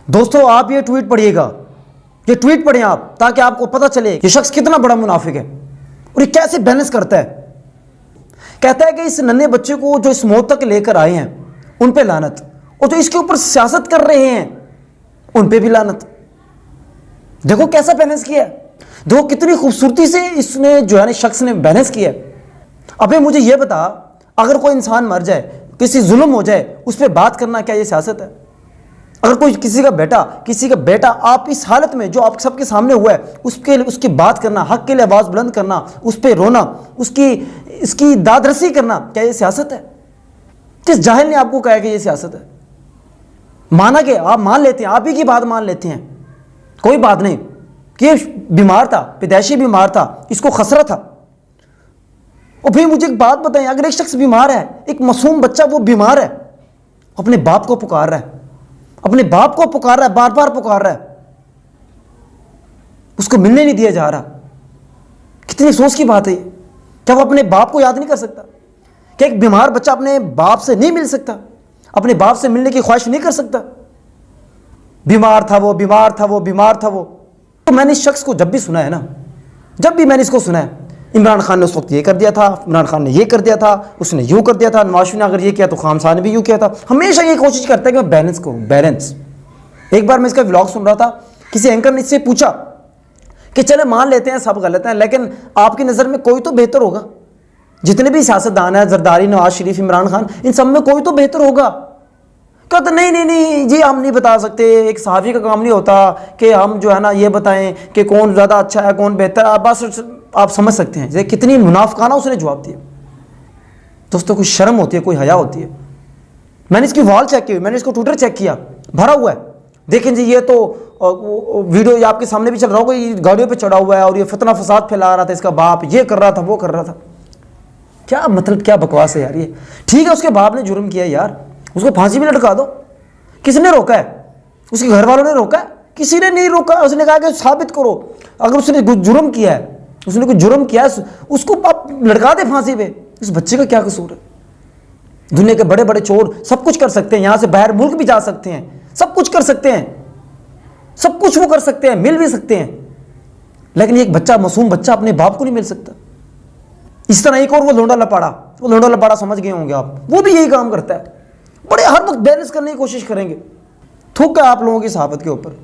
दोस्तों आप ये ट्वीट पढ़िएगा, ये ट्वीट पढ़ें आप, ताकि आपको पता चले कि शख्स कितना बड़ा मुनाफिक है और ये कैसे बैलेंस करता है। कहता है कि इस नन्हे बच्चे को जो इस मौत तक लेकर आए हैं उन पे लानत, और जो इसके ऊपर सियासत कर रहे हैं उन पे भी लानत। देखो कैसा बैलेंस किया है, देखो कितनी खूबसूरती से इसने जो है ना शख्स ने बैलेंस किया है। अबे मुझे ये बता, अगर कोई इंसान मर जाए, किसी जुल्म हो जाए, उस पर बात करना क्या ये सियासत है? अगर कोई किसी का बेटा आप इस हालत में जो आप सबके सामने हुआ है उसकी बात करना, हक के लिए आवाज़ बुलंद करना, उस पर रोना, इसकी दादरसी करना, क्या ये सियासत है? किस जाहिल ने आपको कहा कि ये सियासत है? माना कि आप मान लेते हैं, आप ही की बात मान लेते हैं, कोई बात नहीं कि ये बीमार था, पैदाइशी बीमार था, इसको खसरा था। और फिर मुझे एक बात बताएं, अगर एक शख्स बीमार है, एक मासूम बच्चा वो बीमार है, अपने बाप को पुकार रहा है, अपने बाप को पुकार रहा है, बार बार पुकार रहा है, उसको मिलने नहीं दिया जा रहा। कितनी अफसोस की बात है ये। क्या वो अपने बाप को याद नहीं कर सकता? क्या एक बीमार बच्चा अपने बाप से नहीं मिल सकता? अपने बाप से मिलने की ख्वाहिश नहीं कर सकता? बीमार था वो, बीमार था वो, बीमार था वो। तो मैंने इस शख्स को जब भी सुना है ना, जब भी मैंने इसको सुना है, इमरान खान ने उस वक्त ये कर दिया था, इमरान खान ने ये कर दिया था, उसने यूँ कर दिया था, नवाज शरीफ ने अगर ये किया तो खान साहब ने भी यूँ किया था। हमेशा ये कोशिश करता है कि मैं बैलेंस करूँ, बैलेंस। एक बार मैं इसका व्लॉग सुन रहा था, किसी एंकर ने इससे पूछा कि चले मान लेते हैं सब गलत हैं, लेकिन आपकी नज़र में कोई तो बेहतर होगा। जितने भी सियासतदान हैं, जरदारी, नवाज शरीफ, इमरान खान, इन सब में कोई तो बेहतर होगा। कहते नहीं नहीं नहीं जी, हम नहीं बता सकते, एक सहाफ़ी का काम नहीं होता कि हम जो है ना ये बताएं कि कौन ज़्यादा अच्छा है, कौन बेहतर है। बस आप समझ सकते हैं कितनी मुनाफिकाना उसने जवाब दिया। दोस्तों कोई शर्म होती है, कोई हया होती है। मैंने इसकी वॉल चेक की, मैंने इसको ट्विटर चेक किया, भरा हुआ है। देखें जी, ये तो वीडियो ये आपके सामने भी चल रहा होगा, ये गाड़ियों पे चढ़ा हुआ है और ये फितना फसाद फैला रहा था, इसका बाप ये कर रहा था, वो कर रहा था। क्या मतलब, क्या बकवास है यार ये। ठीक है, उसके बाप ने जुर्म किया यार, उसको फांसी भी लटका दो। किसने रोका है? उसके घर वालों ने रोका है? किसी ने नहीं रोका। उसने कहा कि साबित करो, अगर उसने कुछ जुर्म किया है, उसने कुछ जुर्म किया है, उसको आप लटका दे फांसी पे। उस बच्चे का क्या कसूर है? दुनिया के बड़े बड़े चोर सब कुछ कर सकते हैं, यहां से बाहर मुल्क भी जा सकते हैं, सब कुछ कर सकते हैं, सब कुछ वो कर सकते हैं, मिल भी सकते हैं, लेकिन एक बच्चा, मासूम बच्चा अपने बाप को नहीं मिल सकता। इस तरह एक और वो लोंडा लपाड़ा समझ गए होंगे आप, वो भी यही काम करता है। बड़े हर वक्त बैलेंस करने की कोशिश करेंगे। थूक है आप लोगों की सहाफत के ऊपर।